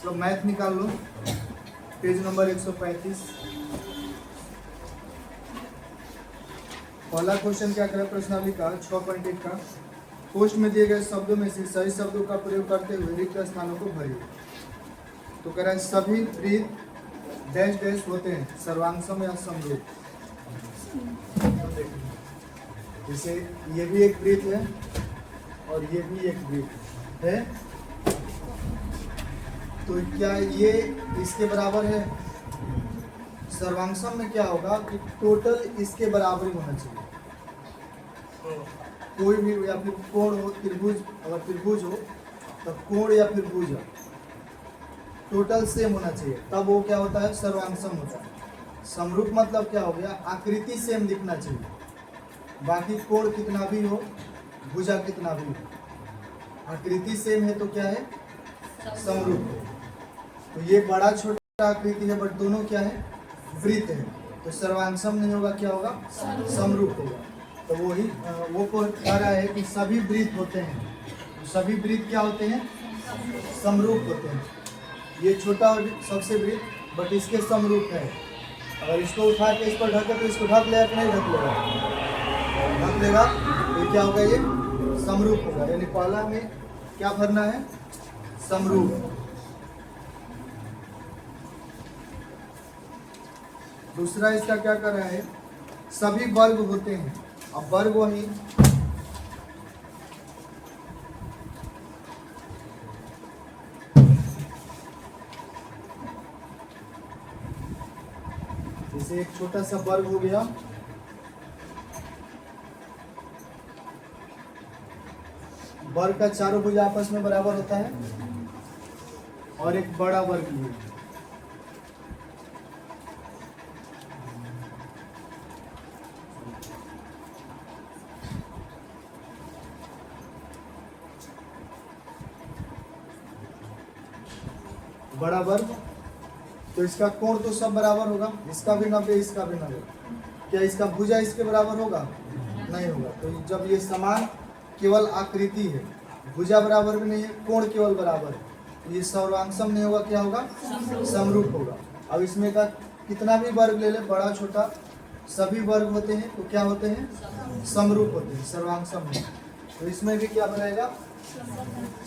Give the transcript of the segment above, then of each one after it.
तो मैथ निकाल लो, page number 135। पहला क्वेश्चन क्या करें, प्रश्नावली का 6.1 का, पोस्ट में दिए गए शब्दों में से सही शब्दों का प्रयोग करते हुए रिक्त स्थानों को भरिए। तो कह रहा है सभी वृत्त डैश डैश होते हैं, सर्वांगसम या समरूप। जैसे ये भी एक वृत्त है और ये भी एक वृत्त है, तो क्या ये इसके बराबर है? सर्वांगसम में क्या होगा कि टोटल इसके बराबर ही होना चाहिए। कोई भी या फिर कोण हो, त्रिभुज, अगर त्रिभुज हो तो कोण या फिर भुजा टोटल सेम होना चाहिए, तब वो क्या होता है? सर्वांगसम होता है। समरूप मतलब क्या हो गया? आकृति सेम दिखना चाहिए, बाकी कोण कितना भी हो, भुजा कितना भी हो, आकृति सेम है तो क्या है? समरूप है। तो ये बड़ा छोटा आकृति है, बट दोनों क्या है? वृत्त है, तो सर्वांगसम नहीं होगा, क्या होगा? समरूप होगा। तो वही वो कह रहा है कि सभी वृत्त होते हैं, सभी वृत्त क्या होते हैं? समरूप होते हैं। ये छोटा सबसे वृत्त, बट इसके समरूप है। अगर इसको उठा के इस पर ढके तो इसको ढक लेगा कि नहीं ढक लेगा? ढक लेगा, तो क्या होगा? ये समरूप होगा। यानी पहला में क्या भरना है? समरूप। दूसरा इसका क्या कर रहा है? सभी वर्ग होते हैं। अब वर्ग वही जैसे एक छोटा सा वर्ग हो गया, वर्ग का चारों भुजा आपस में बराबर होता है, और एक बड़ा वर्ग भी है। बड़ा वर्ग, तो इसका कोण तो सब बराबर होगा, इसका भी 90, इसका भी 90। क्या इसका भुजा इसके बराबर होगा? नहीं होगा। तो जब ये समान केवल आकृति है, भुजा बराबर भी नहीं है, कोण केवल बराबर है, तो ये सर्वांगसम नहीं होगा, क्या होगा? समरूप होगा। अब इसमें का कितना भी वर्ग ले ले, बड़ा छोटा सभी वर्ग होते हैं, तो क्या होते हैं? समरूप होते हैं, सर्वांगसम नहीं। तो इसमें भी क्या बनाएगा?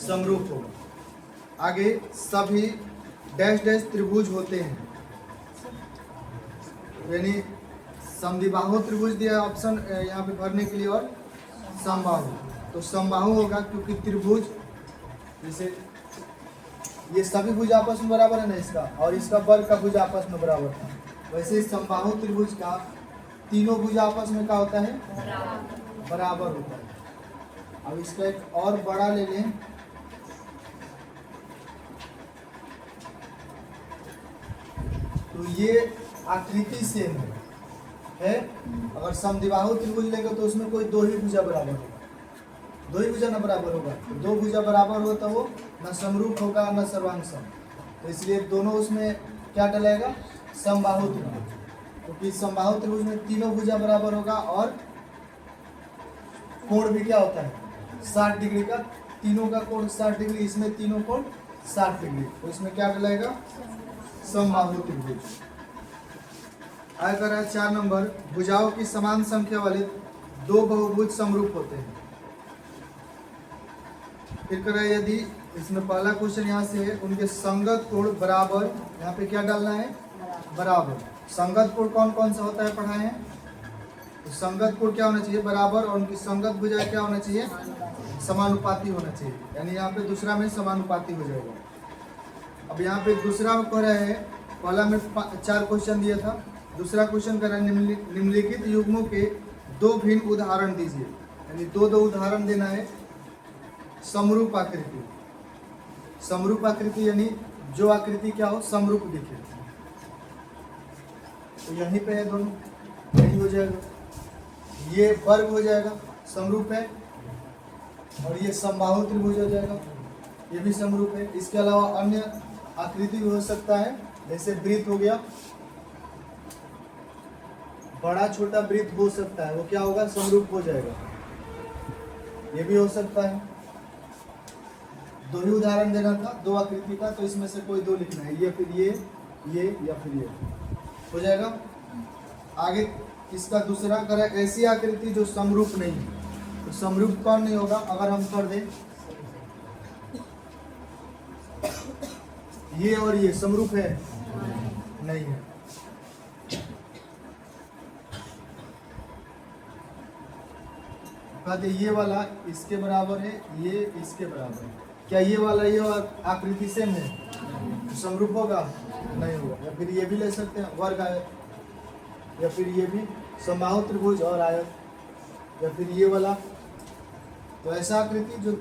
समरूप होगा। आगे सभी डैश डैश त्रिभुज होते हैं, यानी समद्विबाहु त्रिभुज दिया ऑप्शन यहाँ पे भरने के लिए, और समबाहु। तो समबाहु होगा क्योंकि त्रिभुज, जैसे ये सभी भुज आपस में बराबर है ना, इसका और इसका वर्ग का भुज आपस में बराबर था, वैसे समबाहु त्रिभुज का तीनों भुज आपस में क्या होता है? बराबर होता है। अब इसका एक और बड़ा ले लें, तो ये आकृति सेम है। अगर समद्विबाहु त्रिभुज लेंगे तो उसमें कोई दो ही भुजा बराबर होगा, दो ही भुजा ना बराबर होगा। तो दो भुजा बराबर हो तो वो न समरूप होगा न सर्वांगसम, तो इसलिए दोनों उसमें क्या डलेगा? समबाहु त्रिभुज, क्योंकि समबाहु त्रिभुज में तीनों भुजा बराबर होगा, और कोण भी क्या होता है? 60 डिग्री का, तीनों का कोण 60 डिग्री, इसमें तीनों कोण 60 डिग्री, तो इसमें क्या डलेगा? समबाहु त्रिभुज। आगे कर रहा है 4 नंबर, भुजाओं की समान संख्या वाले दो बहुभुज समरूप होते हैं। फिर कर रहा है यदि, इसमें पहला क्वेश्चन यहाँ से है, उनके संगत कोण बराबर, यहाँ पे क्या डालना है? बराबर। संगत कोण कौन कौन सा होता है पढ़ाए हैं? तो संगत कोण क्या होना चाहिए? बराबर, और उनकी संगत भुजा क्या होना चाहिए? समानुपाती होना चाहिए। यानी यहाँ पे दूसरा में समानुपाती हो जाएगा। अब यहाँ पे दूसरा कह रहा है, पहला में 4 क्वेश्चन दिया था, दूसरा क्वेश्चन कर रहा है निम्नलिखित युग्मों के दो भिन्न उदाहरण दीजिए। यानी दो उदाहरण देना है। समरूप आकृति, समरूप आकृति यानी जो आकृति क्या हो? समरूप दिखे। तो यहीं पे है दोनों, यही हो जाएगा। ये वर्ग हो जाएगा, समरूप है, और ये समबाहु त्रिभुज हो जाएगा, ये भी समरूप है। इसके अलावा अन्य आकृति भी हो सकता है, जैसे वृत्त हो गया, बड़ा छोटा वृत्त हो सकता है, वो क्या होगा? समरूप हो जाएगा। ये भी हो सकता है। दो ही उदाहरण देना था, दो आकृति का, तो इसमें से कोई दो लिखना है, ये फिर ये या फिर ये, हो जाएगा। आगे इसका दूसरा करें, ऐसी आकृति जो समरूप नहीं है। तो समरूप कौन नहीं होगा? अगर हम कर दें ये और ये समरूप है? नहीं है। कहते ये वाला इसके बराबर है, ये इसके बराबर है, क्या ये वाला ये आकृति सेम है? समरूप होगा? नहीं होगा। या फिर ये भी ले सकते हैं, वर्ग आयत, या फिर ये भी समबाहु त्रिभुज और आयत, या फिर ये वाला। तो ऐसा आकृति जो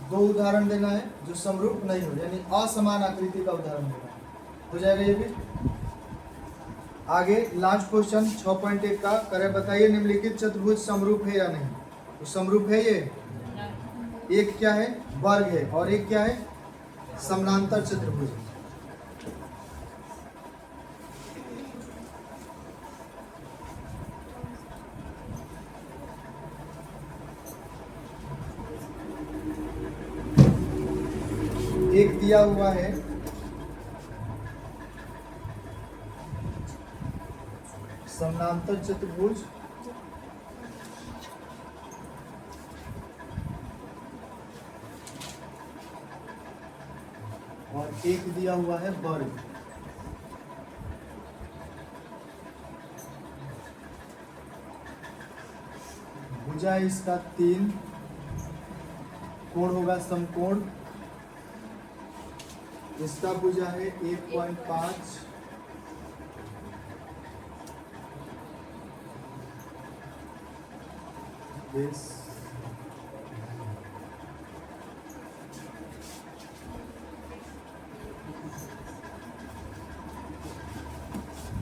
दो उदाहरण देना है जो समरूप नहीं हो, यानी असमान आकृति का उदाहरण देना है, हो जाएगा ये भी। आगे लास्ट क्वेश्चन 6.1 का करे, बताइए निम्नलिखित चतुर्भुज समरूप है या नहीं? तो समरूप है ये, एक क्या है? वर्ग है, और एक क्या है? समानांतर चतुर्भुज। एक दिया हुआ है समानांतर चतुर्भुज, और एक दिया हुआ है वर्ग। भुजा है इसका 3, कोण होगा समकोण, इसका भुजा है 1.5,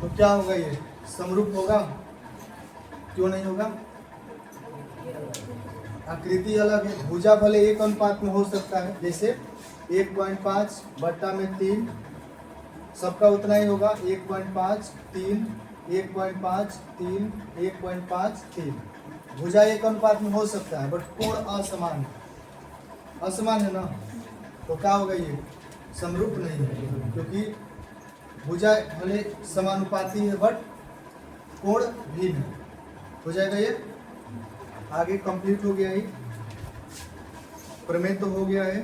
तो क्या होगा? ये समरूप होगा? क्यों नहीं होगा? आकृति अलग है। भुजा भले एक अनुपात में हो सकता है, जैसे 1.5 बट्टा में 3, सबका उतना ही होगा, 1.5 3 1.5 3 1.5 3। भुजा एक अनुपात में हो सकता है, बट कोण असमान है, असमान है ना, तो क्या होगा? ये समरूप नहीं है, क्योंकि भुजा भले समानुपाती है बट कोण भिन्न है, हो जाएगा ये। आगे कंप्लीट हो गया, ही प्रमेय तो हो गया है।